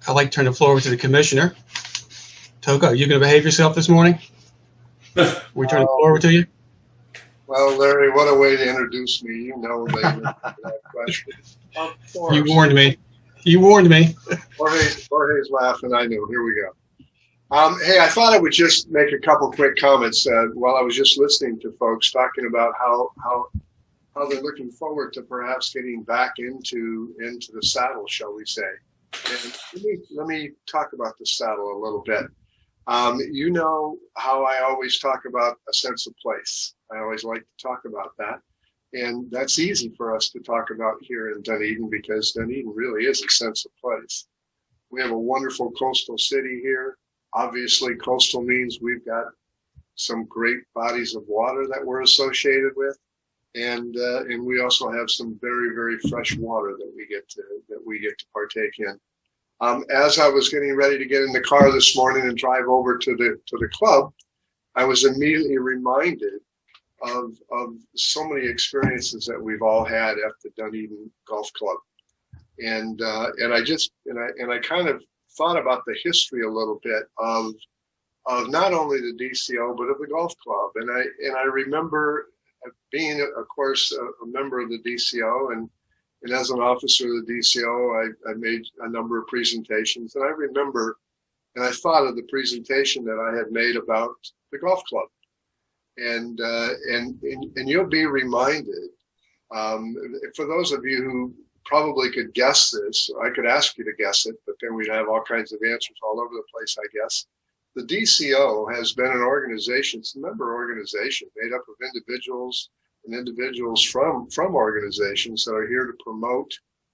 I'd like to turn the floor over to the commissioner. Toka, are you going to behave yourself this morning? We turn the floor over to you. Well, Larry, what a way to introduce me. You know that question. Of course. You warned me. You warned me. Jorge's laughing. I know. Here we go. Hey, I thought I would just make a couple quick comments while I was just listening to folks talking about how they're looking forward to perhaps getting back into the saddle, shall we say. And let me talk about the saddle a little bit. You know how I always talk about a sense of place. I always like to talk about that. And that's easy for us to talk about here in Dunedin because Dunedin really is a sense of place. We have a wonderful coastal city here. Obviously, coastal means we've got some great bodies of water that we're associated with. And we also have some very, very fresh water that we get to partake in. As I was getting ready to get in the car this morning and drive over to the club, I was immediately reminded of so many experiences that we've all had at the Dunedin Golf Club, and I kind of thought about the history a little bit of not only the DCO but of the golf club, and I remember being, of course, a member of the DCO and as an officer of the DCO, I made a number of presentations, and I remember, and I thought of the presentation that I had made about the golf club, and you'll be reminded. For those of you who probably could guess this, I could ask you to guess it, but then we'd have all kinds of answers all over the place, I guess. The DCO has been an organization, it's a member organization made up of individuals and individuals from organizations that are here to promote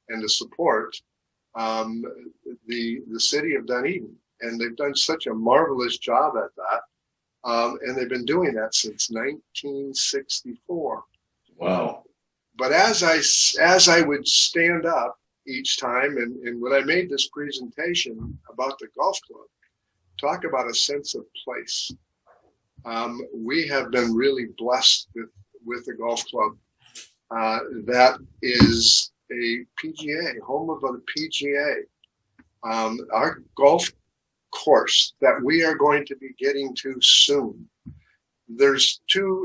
and to support the city of Dunedin. And they've done such a marvelous job at that. And they've been doing that since 1964. Wow. But as I would stand up each time, and when I made this presentation about the golf club, talk about a sense of place. We have been really blessed with the golf club that is a PGA, home of a PGA. Our golf course that we are going to be getting to soon. There's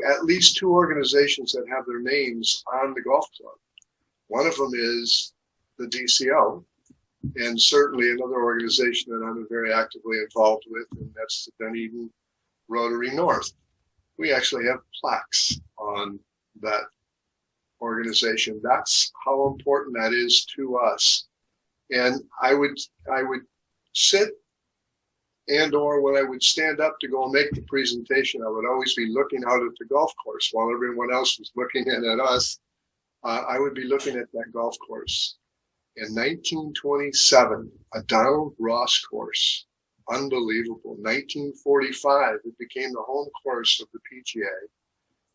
at least two organizations that have their names on the golf club. One of them is the DCO, and certainly another organization that I'm very actively involved with, and that's the Dunedin Rotary North. We actually have plaques on that organization. That's how important that is to us. And I would sit, and or when I would stand up to go and make the presentation, I would always be looking out at the golf course while everyone else was looking in at us. I would be looking at that golf course. In 1927, a Donald Ross course, unbelievable. 1945, it became the home course of the PGA.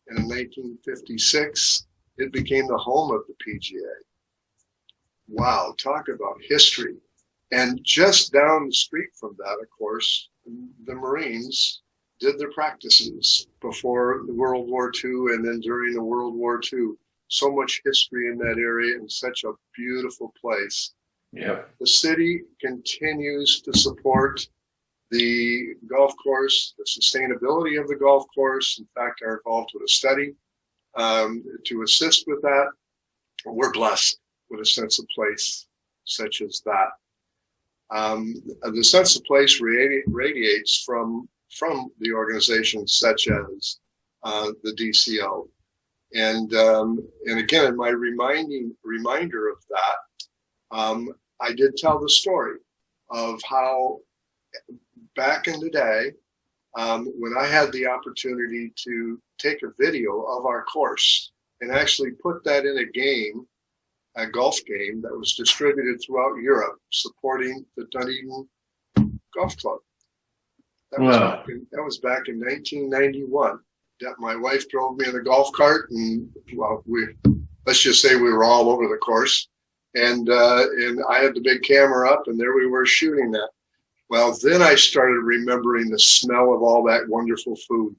And in 1956, it became the home of the PGA. Wow, talk about history. And just down the street from that, of course, the Marines did their practices before the World War II and then during the World War II. So much history in that area and such a beautiful place. Yeah. The city continues to support the golf course, the sustainability of the golf course. In fact, are involved with a study to assist with that. We're blessed with a sense of place such as that. The sense of place radiates from the organizations such as the DCO. And again, in my reminder of that, I did tell the story of how back in the day, when I had the opportunity to take a video of our course and actually put that in a golf game that was distributed throughout Europe, supporting the Dunedin Golf Club. That was back in 1991. My wife drove me in a golf cart, and well, let's just say we were all over the course, and I had the big camera up, and there we were shooting that. Well, then I started remembering the smell of all that wonderful food.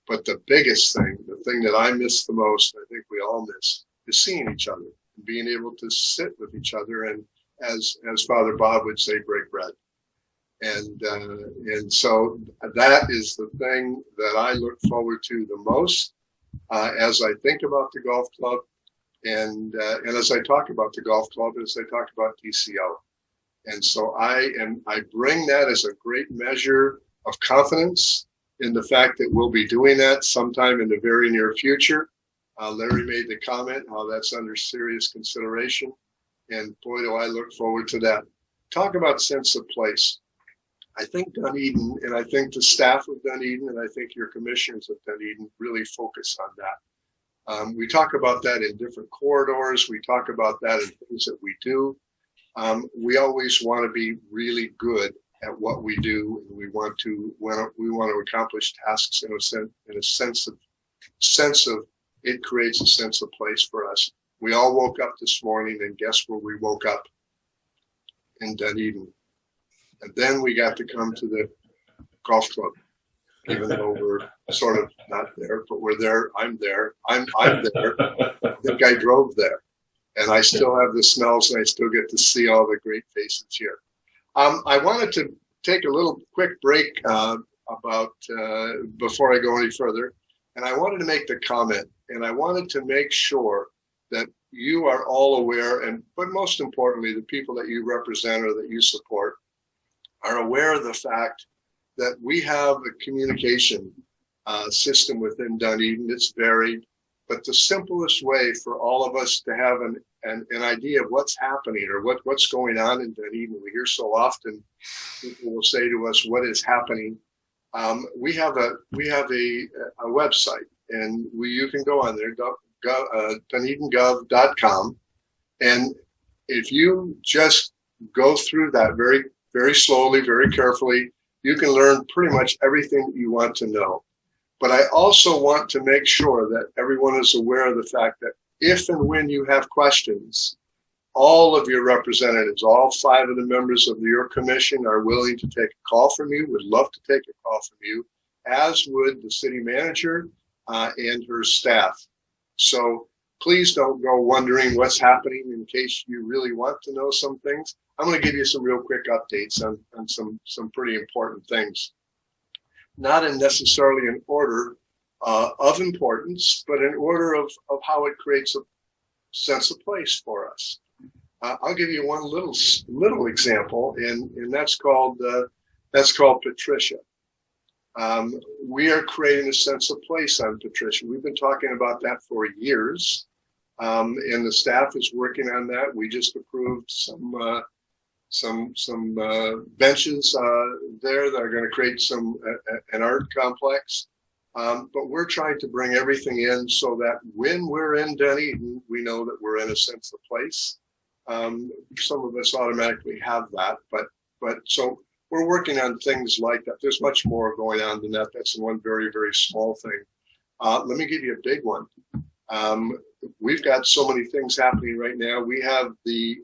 But the biggest thing, the thing that I miss the most, I think we all miss, is seeing each other and being able to sit with each other and as Father Bob would say, break bread. And so that is the thing that I look forward to the most as I think about the golf club, and as I talk about the golf club, as I talk about DCO. And so I bring that as a great measure of confidence in the fact that we'll be doing that sometime in the very near future. Larry made the comment how that's under serious consideration, and boy, do I look forward to that. Talk about sense of place. I think Dunedin, and I think the staff of Dunedin, and I think your commissioners of Dunedin really focus on that. We talk about that in different corridors. We talk about that in things that we do. We always want to be really good at what we do, and we want to accomplish tasks in a sense of it creates a sense of place for us. We all woke up this morning, and guess where we woke up? In Dunedin. And then we got to come to the golf club, even though we're sort of not there, but we're there. I'm there. I'm there. I think I drove there, and I still have the smells, and I still get to see all the great faces here. I wanted to take a little quick break before I go any further, and I wanted to make the comment, and I wanted to make sure that you are all aware, but most importantly, the people that you represent or that you support are aware of the fact that we have a communication system within Dunedin. It's varied, but the simplest way for all of us to have an idea of what's happening or what's going on in Dunedin. We hear so often people will say to us, "What is happening?" We have a website, and you can go on there, DunedinGov.com, and if you just go through that very very slowly, very carefully, you can learn pretty much everything that you want to know. But I also want to make sure that everyone is aware of the fact that if and when you have questions, all of your representatives, all 5 of the members of your commission are willing to take a call from you, would love to take a call from you, as would the city manager and her staff. So please don't go wondering what's happening in case you really want to know some things. I'm going to give you some real quick updates on some pretty important things. Not in necessarily an order of importance, but in order of how it creates a sense of place for us. I'll give you one little example, and that's called Patricia. We are creating a sense of place on Patricia. We've been talking about that for years, and the staff is working on that. We just approved some benches there that are going to create an art complex. But we're trying to bring everything in so that when we're in Dunedin, we know that we're in a sense of place. Some of us automatically have that, but so we're working on things like that. There's much more going on than that. That's one very, very small thing. Let me give you a big one. We've got so many things happening right now. We have the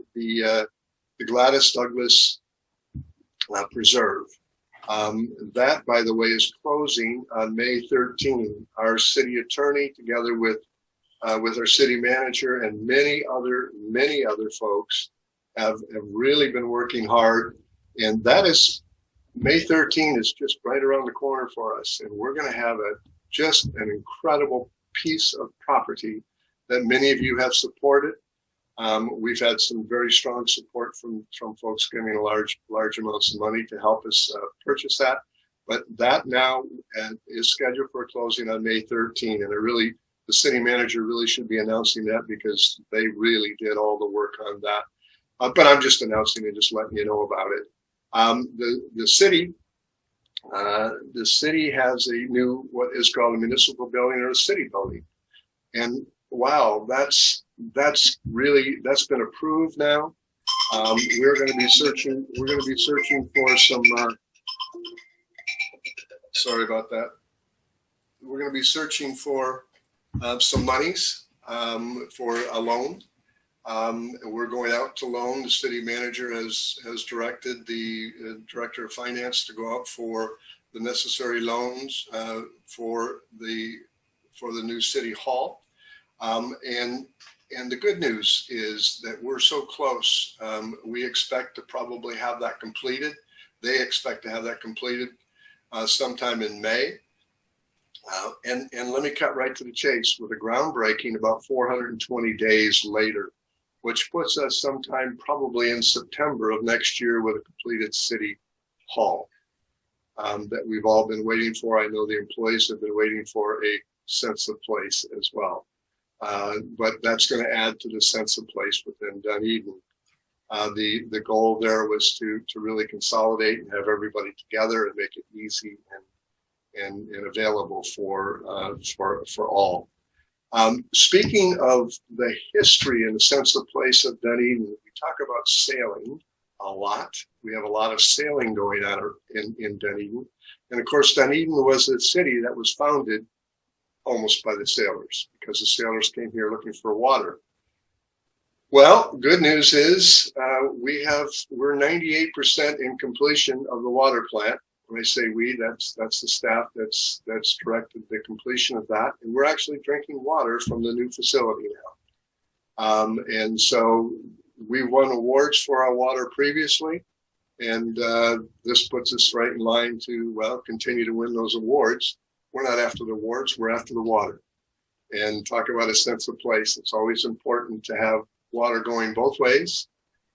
Gladys Douglas Preserve. That, by the way, is closing on May 13. Our city attorney, together with our city manager and many other folks, have really been working hard. And that is, May 13 is just right around the corner for us. And we're going to have just an incredible piece of property that many of you have supported. We've had some very strong support from folks giving large amounts of money to help us purchase that. But that now is scheduled for closing on May 13. And the city manager really should be announcing that because they really did all the work on that. But I'm just announcing it, just letting you know about it. The city has a new, what is called a municipal building or a city building. And wow, that's been approved now. We're going to be searching for some, sorry about that. We're going to be searching for some monies for a loan. We're going out to loan. The city manager has directed the director of finance to go out for the necessary loans for the new city hall. And And the good news is that we're so close. We expect to probably have that completed. They expect to have that completed sometime in May. And let me cut right to the chase with a groundbreaking about 420 days later, which puts us sometime probably in September of next year with a completed city hall that we've all been waiting for. I know the employees have been waiting for a sense of place as well. But that's going to add to the sense of place within Dunedin. The goal there was to really consolidate and have everybody together and make it easy and available for all. Speaking of the history and the sense of place of Dunedin, we talk about sailing a lot. We have a lot of sailing going on in Dunedin. And of course, Dunedin was a city that was founded almost by the sailors, because the sailors came here looking for water. Well, good news is we're 98% in completion of the water plant. When I say we, that's the staff that's directed the completion of that, and we're actually drinking water from the new facility now. And so we won awards for our water previously, and this puts us right in line to continue to win those awards. We're not after the awards, we're after the water. And talk about a sense of place. It's always important to have water going both ways.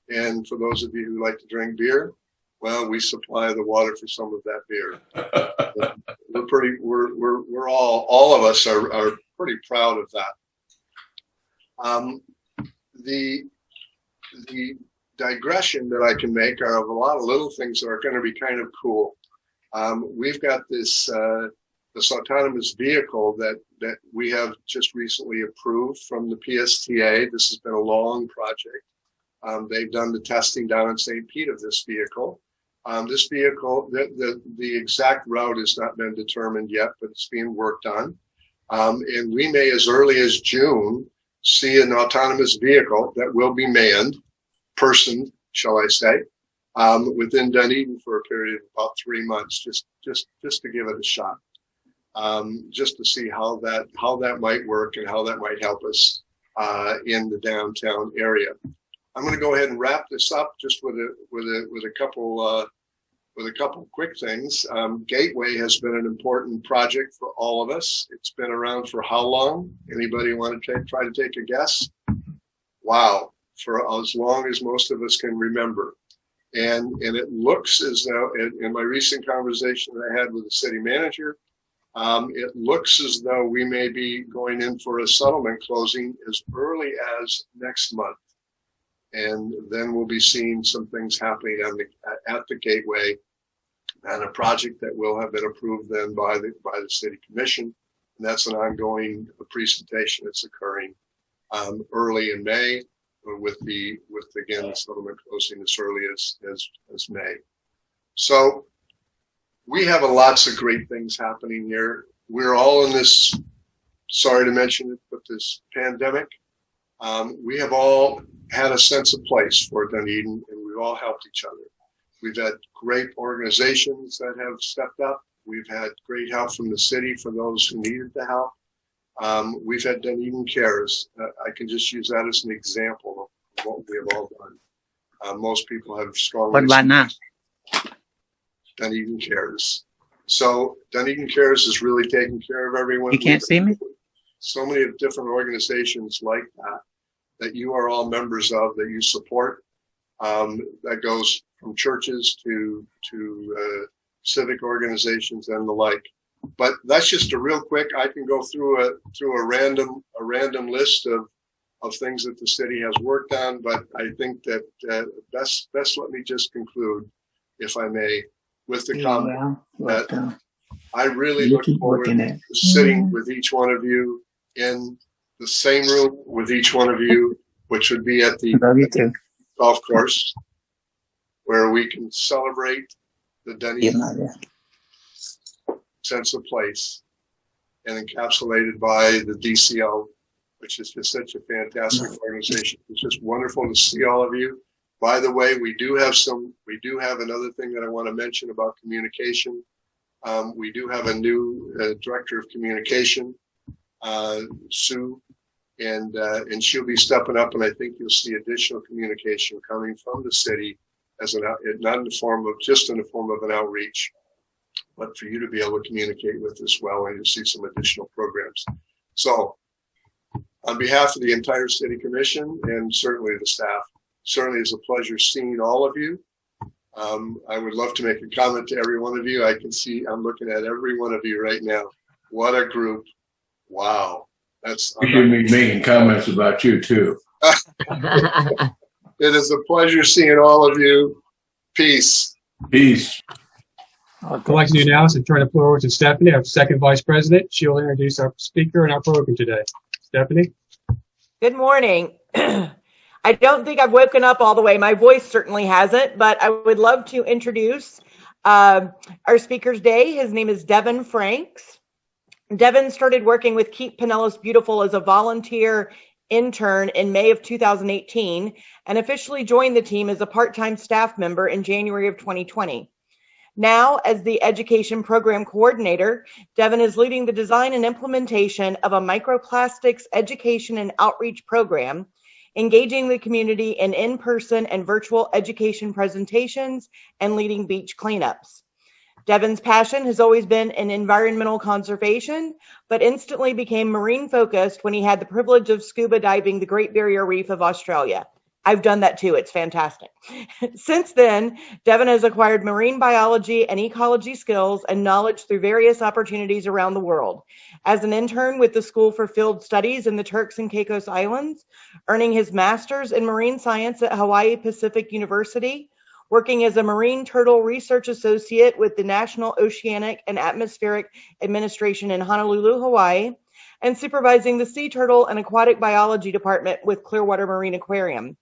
And for those of you who like to drink beer, well, we supply the water for some of that beer. We're all of us are pretty proud of that. The digression that I can make are of a lot of little things that are going to be kind of cool. We've got this autonomous vehicle that we have just recently approved from the PSTA. This has been a long project. They've done the testing down in St. Pete of this vehicle. This vehicle, the exact route has not been determined yet, but it's being worked on. And we may, as early as June, see an autonomous vehicle that will be manned, personed, shall I say, within Dunedin for a period of about 3 months, just to give it a shot. Just to see how that might work and how that might help us in the downtown area. I'm going to go ahead and wrap this up just with a couple quick things. Gateway has been an important project for all of us. It's been around for how long? Anybody want to try to take a guess? Wow, for as long as most of us can remember. And it looks as though, in my recent conversation that I had with the city manager, it looks as though we may be going in for a settlement closing as early as next month. And then we'll be seeing some things happening at the Gateway, and a project that will have been approved then by the City Commission. And that's an ongoing presentation that's occurring early in May, with again the settlement closing as early as May. So we have lots of great things happening here. We're all in this, sorry to mention it, but this pandemic. We have all had a sense of place for Dunedin, and we've all helped each other. We've had great organizations that have stepped up. We've had great help from the city for those who needed the help. We've had Dunedin Cares. I can just use that as an example of what we have all done. Most people have strong Dunedin Cares. So Dunedin Cares is really taking care of everyone. You can't see me? So many different organizations like that you are all members of, that you support. That goes from churches to civic organizations and the like. But that's just a real quick. I can go through a random list of things that the city has worked on. But I think that best let me just conclude, if I may, with the comment that I really look forward to sitting with each one of you in the same room with each one of you, which would be at the golf course, where we can celebrate the Dunedin sense of place, and encapsulated by the DCO, which is just such a fantastic organization. It's just wonderful to see all of you. By the way, we do have another thing that I want to mention about communication. We do have a new director of communication, Sue, and she'll be stepping up, and I think you'll see additional communication coming from the city as not in the form of just in the form of an outreach, but for you to be able to communicate with as well, and you'll see some additional programs. So on behalf of the entire city commission and certainly the staff, certainly it's a pleasure seeing all of you. I would love to make a comment to every one of you. I can see, I'm looking at every one of you right now. What a group. Wow. That's You should be making comments about you too. It is a pleasure seeing all of you. Peace. Peace. Collecting you now, so turn the floor over to Stephanie, our second vice president. She'll introduce our speaker and our program today. Stephanie? Good morning. I don't think I've woken up all the way. My voice certainly hasn't, but I would love to introduce our speaker today. His name is Devon Francke. Devon started working with Keep Pinellas Beautiful as a volunteer intern in May of 2018 and officially joined the team as a part-time staff member in January of 2020. Now, as the education program coordinator, Devon is leading the design and implementation of a microplastics education and outreach program, engaging the community in in-person and virtual education presentations and leading beach cleanups. Devon's passion has always been in environmental conservation, but instantly became marine focused when he had the privilege of scuba diving the Great Barrier Reef of Australia. I've done that too. It's fantastic. Since then, Devon has acquired marine biology and ecology skills and knowledge through various opportunities around the world. As an intern with the School for Field Studies in the Turks and Caicos Islands, earning his master's in marine science at Hawaii Pacific University, working as a marine turtle research associate with the National Oceanic and Atmospheric Administration in Honolulu, Hawaii, and supervising the sea turtle and aquatic biology department with Clearwater Marine Aquarium.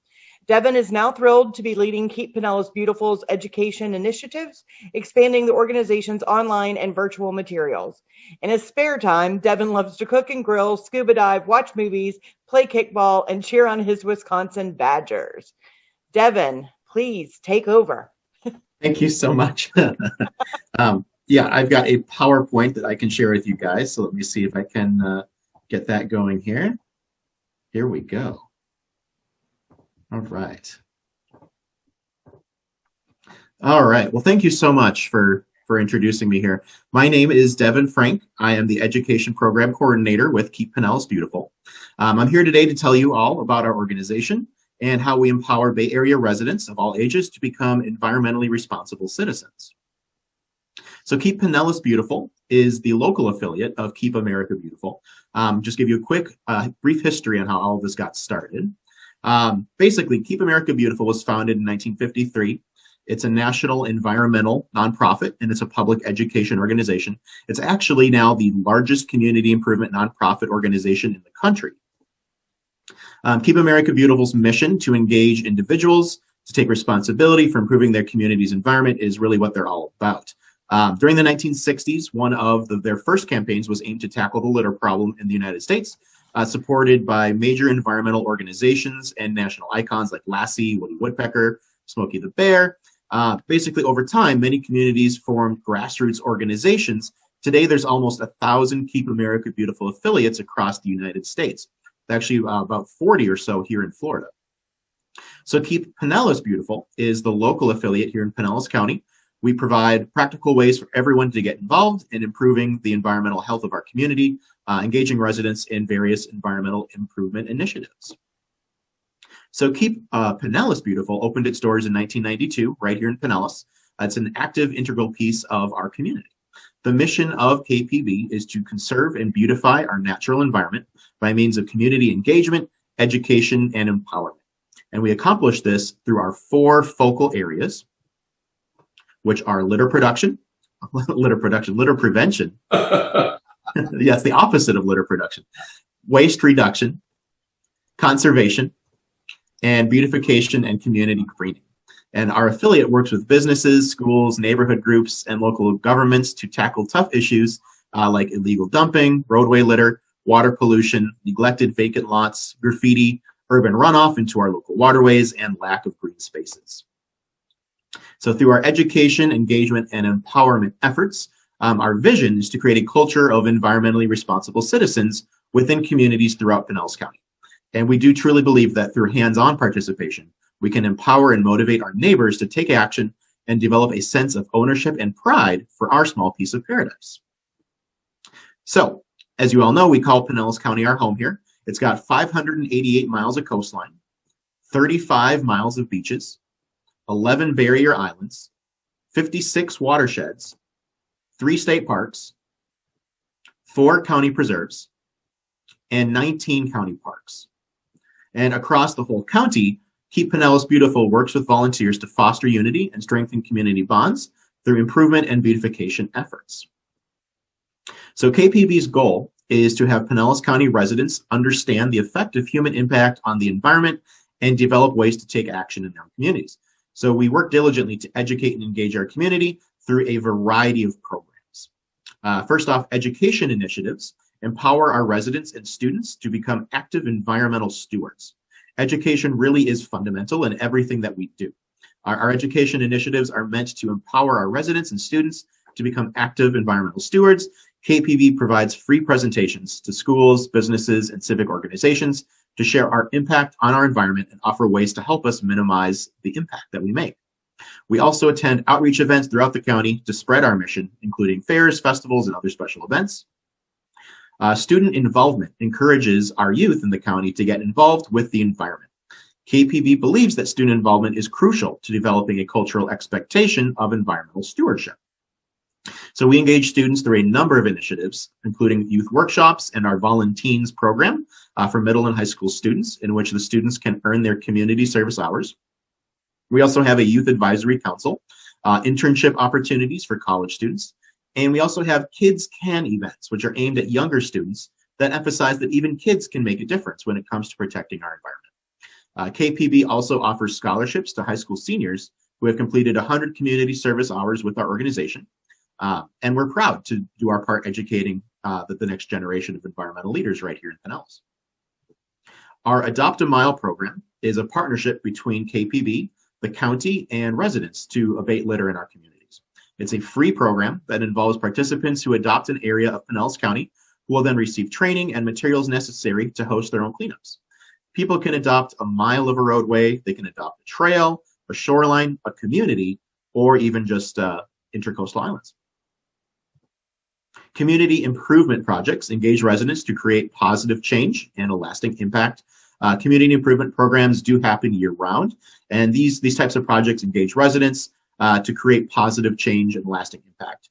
Devon is now thrilled to be leading Keep Pinellas Beautiful's education initiatives, expanding the organization's online and virtual materials. In his spare time, Devon loves to cook and grill, scuba dive, watch movies, play kickball, and cheer on his Wisconsin Badgers. Devon, please take over. Thank you so much. Yeah, I've got a PowerPoint that I can share with you guys. So let me see if I can get that going here. Here we go. All right. All right. Well, thank you so much for introducing me here. My name is Devon Francke. I am the Education Program Coordinator with Keep Pinellas Beautiful. I'm here today to tell you all about our organization and how we empower Bay Area residents of all ages to become environmentally responsible citizens. So Keep Pinellas Beautiful is the local affiliate of Keep America Beautiful. Just give you a quick, brief history on how all of this got started. Basically, Keep America Beautiful was founded in 1953. It's a national environmental nonprofit, and it's a public education organization. It's actually now the largest community improvement nonprofit organization in the country. Keep America Beautiful's mission to engage individuals to take responsibility for improving their community's environment is really what they're all about. During the 1960s, one of their first campaigns was aimed to tackle the litter problem in the United States, supported by major environmental organizations and national icons like Lassie, Woody Woodpecker, Smokey the Bear. Basically, over time, many communities formed grassroots organizations. Today, there's almost 1,000 Keep America Beautiful affiliates across the United States. Actually, about 40 or so here in Florida. So Keep Pinellas Beautiful is the local affiliate here in Pinellas County. We provide practical ways for everyone to get involved in improving the environmental health of our community, engaging residents in various environmental improvement initiatives. So Keep Pinellas Beautiful opened its doors in 1992, right here in Pinellas. It's an active, integral piece of our community. The mission of KPB is to conserve and beautify our natural environment by means of community engagement, education, and empowerment. And we accomplish this through our 4 focal areas, which are litter prevention. Yes, the opposite of litter production. Waste reduction, conservation, and beautification and community greening. And our affiliate works with businesses, schools, neighborhood groups, and local governments to tackle tough issues like illegal dumping, roadway litter, water pollution, neglected vacant lots, graffiti, urban runoff into our local waterways, and lack of green spaces. So through our education, engagement, and empowerment efforts, our vision is to create a culture of environmentally responsible citizens within communities throughout Pinellas County. And we do truly believe that through hands-on participation, we can empower and motivate our neighbors to take action and develop a sense of ownership and pride for our small piece of paradise. So, as you all know, we call Pinellas County our home here. It's got 588 miles of coastline, 35 miles of beaches, 11 barrier islands, 56 watersheds, 3 state parks, 4 county preserves, and 19 county parks. And across the whole county, Keep Pinellas Beautiful works with volunteers to foster unity and strengthen community bonds through improvement and beautification efforts. So KPB's goal is to have Pinellas County residents understand the effect of human impact on the environment and develop ways to take action in their communities. So we work diligently to educate and engage our community through a variety of programs. First off, education initiatives empower our residents and students to become active environmental stewards. Education really is fundamental in everything that we do. Our education initiatives are meant to empower our residents and students to become active environmental stewards. KPB provides free presentations to schools, businesses, and civic organizations to share our impact on our environment and offer ways to help us minimize the impact that we make. We also attend outreach events throughout the county to spread our mission, including fairs, festivals, and other special events. Student involvement encourages our youth in the county to get involved with the environment. KPB believes that student involvement is crucial to developing a cultural expectation of environmental stewardship. So we engage students through a number of initiatives, including youth workshops and our Volunteens program for middle and high school students, in which the students can earn their community service hours. We also have a youth advisory council, internship opportunities for college students, and we also have Kids Can events, which are aimed at younger students that emphasize that even kids can make a difference when it comes to protecting our environment. KPB also offers scholarships to high school seniors who have completed 100 community service hours with our organization. And we're proud to do our part educating the next generation of environmental leaders right here in Pinellas. Our Adopt a Mile program is a partnership between KPB, the county, and residents to abate litter in our communities. It's a free program that involves participants who adopt an area of Pinellas County who will then receive training and materials necessary to host their own cleanups. People can adopt a mile of a roadway, they can adopt a trail, a shoreline, a community, or even just intercoastal islands. Community improvement projects engage residents to create positive change and a lasting impact. Community improvement programs do happen year-round, and these types of projects engage residents to create positive change and lasting impact.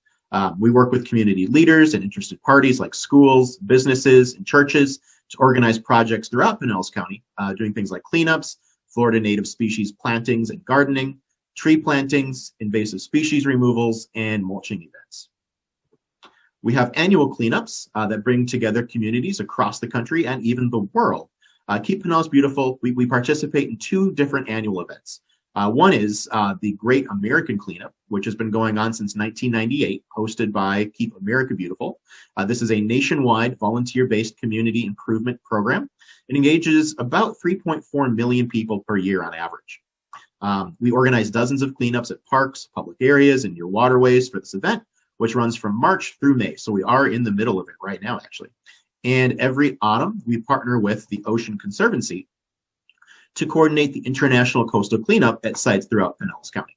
We work with community leaders and interested parties like schools, businesses, and churches to organize projects throughout Pinellas County, doing things like cleanups, Florida native species plantings and gardening, tree plantings, invasive species removals, and mulching events. We have annual cleanups that bring together communities across the country and even the world. Keep Pinellas Beautiful, we participate in 2 different annual events. One is the Great American Cleanup, which has been going on since 1998, hosted by Keep America Beautiful. This is a nationwide volunteer-based community improvement program. It engages about 3.4 million people per year on average. We organize dozens of cleanups at parks, public areas, and near waterways for this event, which runs from March through May. So we are in the middle of it right now, actually. And every autumn, we partner with the Ocean Conservancy to coordinate the International Coastal Cleanup at sites throughout Pinellas County.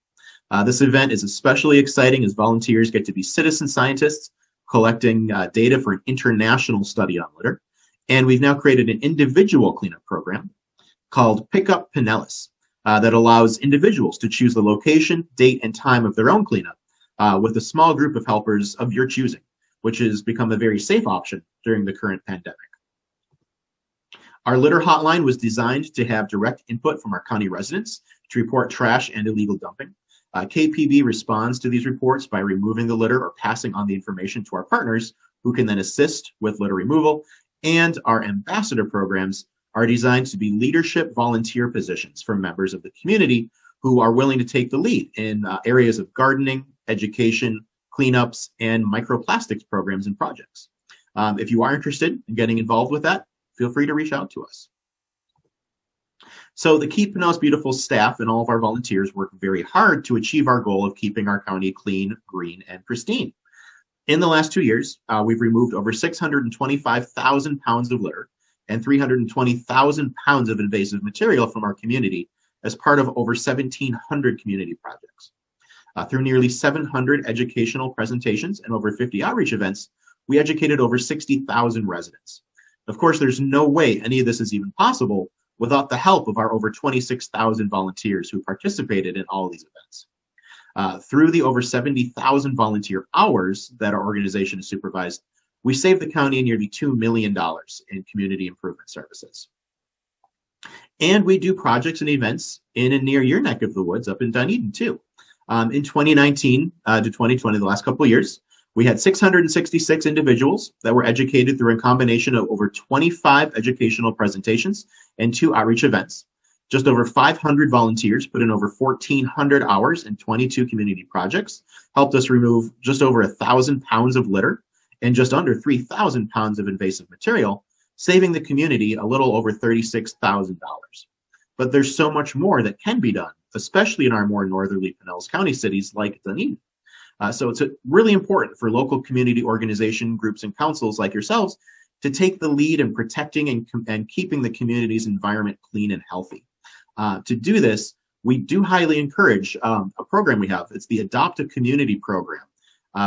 This event is especially exciting as volunteers get to be citizen scientists collecting data for an international study on litter. And we've now created an individual cleanup program called Pick Up Pinellas that allows individuals to choose the location, date, and time of their own cleanup with a small group of helpers of your choosing, which has become a very safe option during the current pandemic. Our litter hotline was designed to have direct input from our county residents to report trash and illegal dumping. KPB responds to these reports by removing the litter or passing on the information to our partners who can then assist with litter removal. And our ambassador programs are designed to be leadership volunteer positions for members of the community who are willing to take the lead in areas of gardening, education, cleanups, and microplastics programs and projects. If you are interested in getting involved with that, feel free to reach out to us. So the Keep Pinellas Beautiful staff and all of our volunteers work very hard to achieve our goal of keeping our county clean, green, and pristine. In the last 2 years, we've removed over 625,000 pounds of litter and 320,000 pounds of invasive material from our community as part of over 1,700 community projects. Through nearly 700 educational presentations and over 50 outreach events, we educated over 60,000 residents. Of course, there's no way any of this is even possible without the help of our over 26,000 volunteers who participated in all of these events. Through the over 70,000 volunteer hours that our organization has supervised, we saved the county nearly $2 million in community improvement services. And we do projects and events in and near your neck of the woods up in Dunedin too. In 2019 to 2020, the last couple of years, we had 666 individuals that were educated through a combination of over 25 educational presentations and 2 outreach events. Just over 500 volunteers put in over 1,400 hours in 22 community projects, helped us remove just over 1,000 pounds of litter and just under 3,000 pounds of invasive material, saving the community a little over $36,000. But there's so much more that can be done, especially in our more northerly Pinellas County cities like Dunedin. So it's really important for local community organization groups and councils like yourselves to take the lead in protecting and keeping the community's environment clean and healthy. To do this, we do highly encourage a program we have. It's the Adopt a Community program,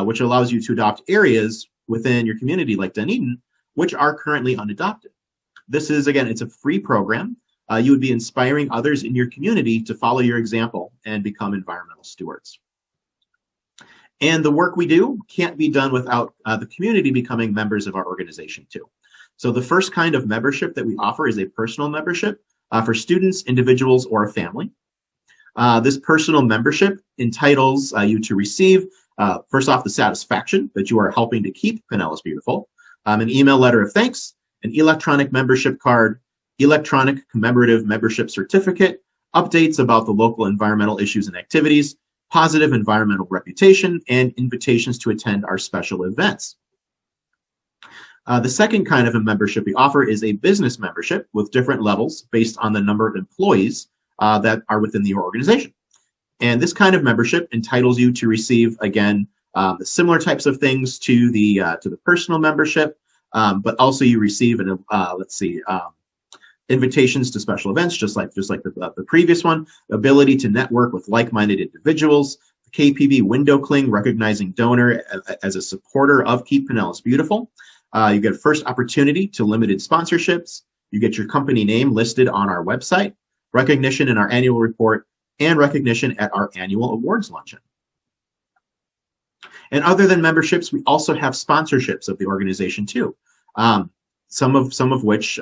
which allows you to adopt areas within your community like Dunedin, which are currently unadopted. This is, again, it's a free program. You would be inspiring others in your community to follow your example and become environmental stewards. And the work we do can't be done without the community becoming members of our organization too. So the first kind of membership that we offer is a personal membership for students, individuals, or a family. This personal membership entitles you to receive, first off, the satisfaction that you are helping to keep Pinellas Beautiful, an email letter of thanks, an electronic membership card, electronic commemorative membership certificate, updates about the local environmental issues and activities, positive environmental reputation, and invitations to attend our special events. The second kind of a membership we offer is a business membership with different levels based on the number of employees that are within the organization. And this kind of membership entitles you to receive, again, the similar types of things to the personal membership, but also you receive invitations to special events, just like the previous one, ability to network with like-minded individuals, the KPB window cling, recognizing donor as a supporter of Keep Pinellas Beautiful. You get first opportunity to limited sponsorships. You get your company name listed on our website, recognition in our annual report, and recognition at our annual awards luncheon. And other than memberships, we also have sponsorships of the organization too. Some of which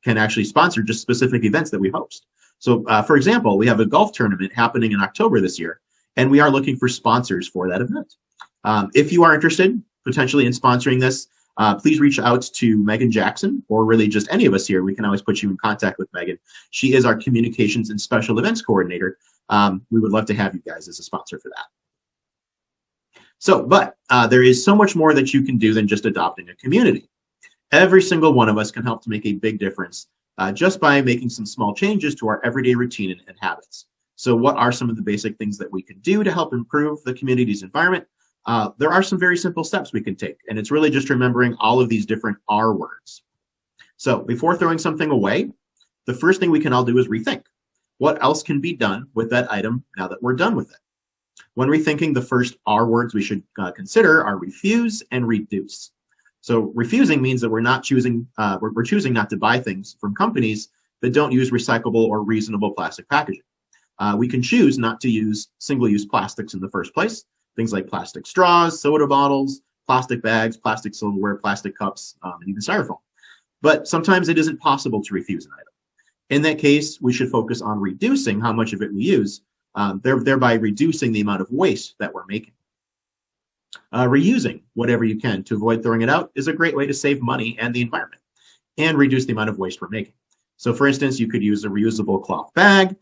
can actually sponsor just specific events that we host. So for example, we have a golf tournament happening in October this year, and we are looking for sponsors for that event. If you are interested potentially in sponsoring this, please reach out to Megan Jackson, or really just any of us here. We can always put you in contact with Megan. She is our communications and special events coordinator. We would love to have you guys as a sponsor for that. So, but there is so much more that you can do than just adopting a community. Every single one of us can help to make a big difference just by making some small changes to our everyday routine and habits. So what are some of the basic things that we can do to help improve the community's environment? There are some very simple steps we can take, and it's really just remembering all of these different R words. So before throwing something away, the first thing we can all do is rethink. What else can be done with that item now that we're done with it? When rethinking, the first R words we should consider are refuse and reduce. So refusing means that we're choosing not to buy things from companies that don't use recyclable or reasonable plastic packaging. We can choose not to use single-use plastics in the first place, things like plastic straws, soda bottles, plastic bags, plastic silverware, plastic cups, and even styrofoam. But sometimes it isn't possible to refuse an item. In that case, we should focus on reducing how much of it we use, thereby reducing the amount of waste that we're making. Reusing whatever you can to avoid throwing it out is a great way to save money and the environment and reduce the amount of waste we're making. So for instance, you could use a reusable cloth bag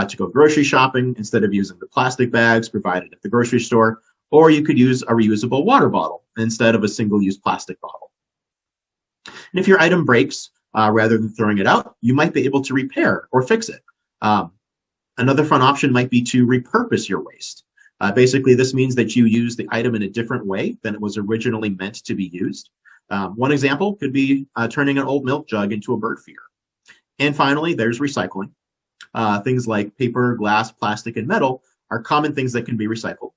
to go grocery shopping instead of using the plastic bags provided at the grocery store, or you could use a reusable water bottle instead of a single-use plastic bottle. And if your item breaks, rather than throwing it out, you might be able to repair or fix it. Another fun option might be to repurpose your waste. Basically, this means that you use the item in a different way than it was originally meant to be used. One example could be turning an old milk jug into a bird feeder. And finally, there's recycling. Things like paper, glass, plastic, and metal are common things that can be recycled.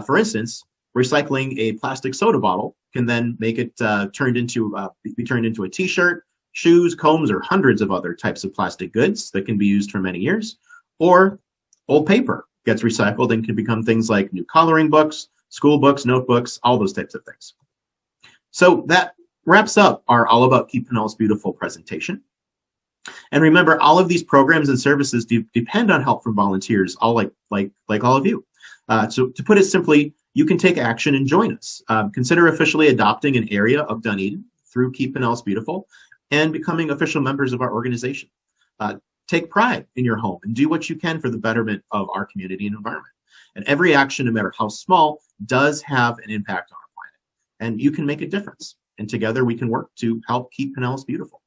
For instance, recycling a plastic soda bottle can then make it be turned into a t-shirt, shoes, combs, or hundreds of other types of plastic goods that can be used for many years. Or old paper gets recycled and can become things like new coloring books, school books, notebooks, all those types of things. So that wraps up our All About Keep Pinellas Beautiful presentation. And remember, all of these programs and services depend on help from volunteers, all like all of you. So to put it simply, you can take action and join us. Consider officially adopting an area of Dunedin through Keep Pinellas Beautiful and becoming official members of our organization. Take pride in your home and do what you can for the betterment of our community and environment. And every action, no matter how small, does have an impact on our planet. And you can make a difference. And together we can work to help keep Pinellas beautiful.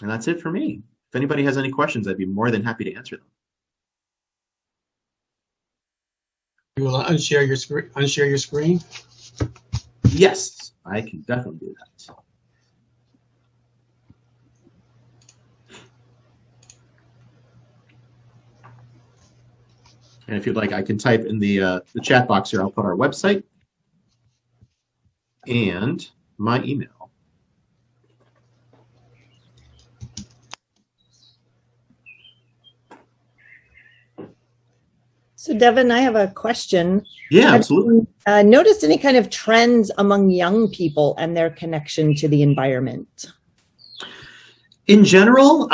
And that's it for me. If anybody has any questions, I'd be more than happy to answer them. You will unshare your screen. Yes, I can definitely do that. And if you'd like, I can type in the chat box here. I'll put our website and my email. So Devon, I have a question. Yeah, absolutely. Have you noticed any kind of trends among young people and their connection to the environment? In general,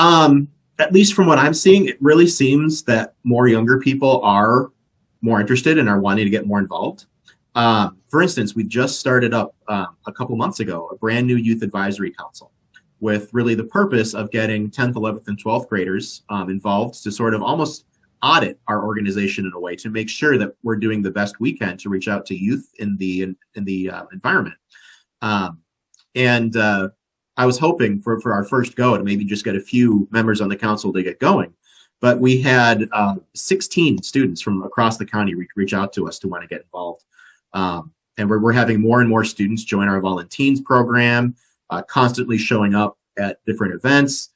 at least from what I'm seeing, it really seems that more younger people are more interested and are wanting to get more involved. For instance, we just started up a couple months ago, a brand new youth advisory council with really the purpose of getting 10th, 11th, and 12th graders involved to sort of almost audit our organization in a way to make sure that we're doing the best we can to reach out to youth in the environment. I was hoping for our first go to maybe just get a few members on the council to get going, but we had 16 students from across the county reach out to us to want to get involved. And we're having more and more students join our volunteers program, constantly showing up at different events.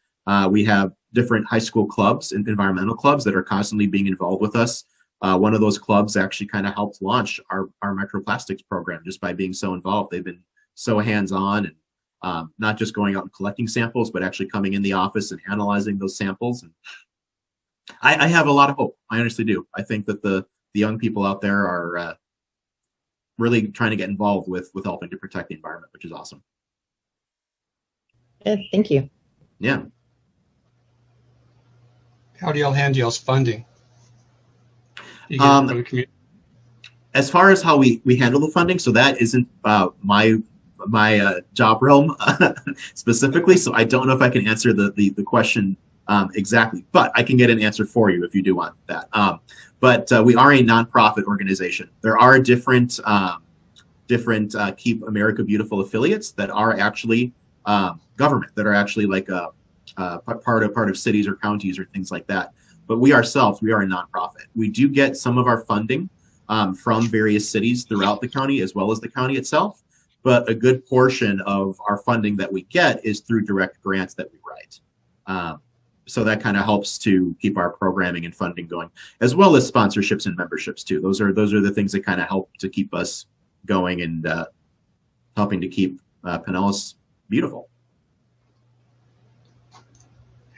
We have different high school clubs and environmental clubs that are constantly being involved with us. One of those clubs actually kind of helped launch our microplastics program just by being so involved. They've been so hands-on and not just going out and collecting samples, but actually coming in the office and analyzing those samples. And I have a lot of hope. I honestly do. I think that the young people out there are really trying to get involved with helping to protect the environment, which is awesome. Thank you. Yeah. How do y'all handle y'all's funding? You get it from the community? As far as how we handle the funding, so that isn't my job realm specifically, so I don't know if I can answer the question exactly, but I can get an answer for you if you do want that. But we are a nonprofit organization. There are different Keep America Beautiful affiliates that are actually government, that are actually like part of cities or counties or things like that. But we ourselves, we are a nonprofit. We do get some of our funding from various cities throughout the county as well as the county itself. But a good portion of our funding that we get is through direct grants that we write. So that kind of helps to keep our programming and funding going, as well as sponsorships and memberships too. Those are the things that kind of help to keep us going and helping to keep Pinellas beautiful.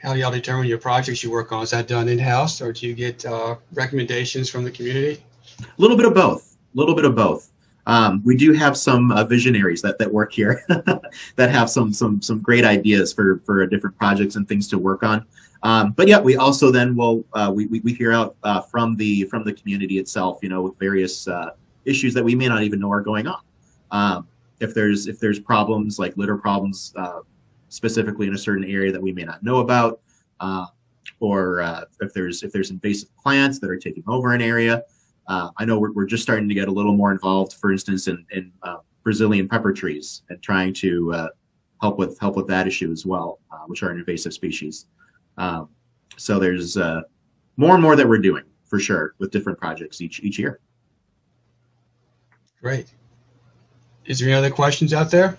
How do y'all determine your projects you work on? Is that done in-house, or do you get recommendations from the community? A little bit of both. A little bit of both. We do have some visionaries that work here that have some great ideas for different projects and things to work on. But yeah, we also then will we hear out from the community itself, with various issues that we may not even know are going on. If there's problems like litter problems specifically in a certain area that we may not know about, or if there's invasive plants that are taking over an area. I know we're just starting to get a little more involved, for instance, in Brazilian pepper trees and trying to help with that issue as well, which are an invasive species. So there's more and more that we're doing for sure with different projects each year. Great. Is there any other questions out there?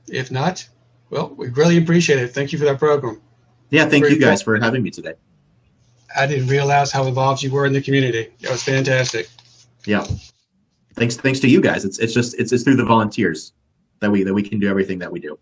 If not, well, we really appreciate it. Thank you for that program. Yeah, thank Very you guys for having me today. I didn't realize how involved you were in the community. That was fantastic. Yeah. Thanks to you guys. It's through the volunteers that we can do everything that we do.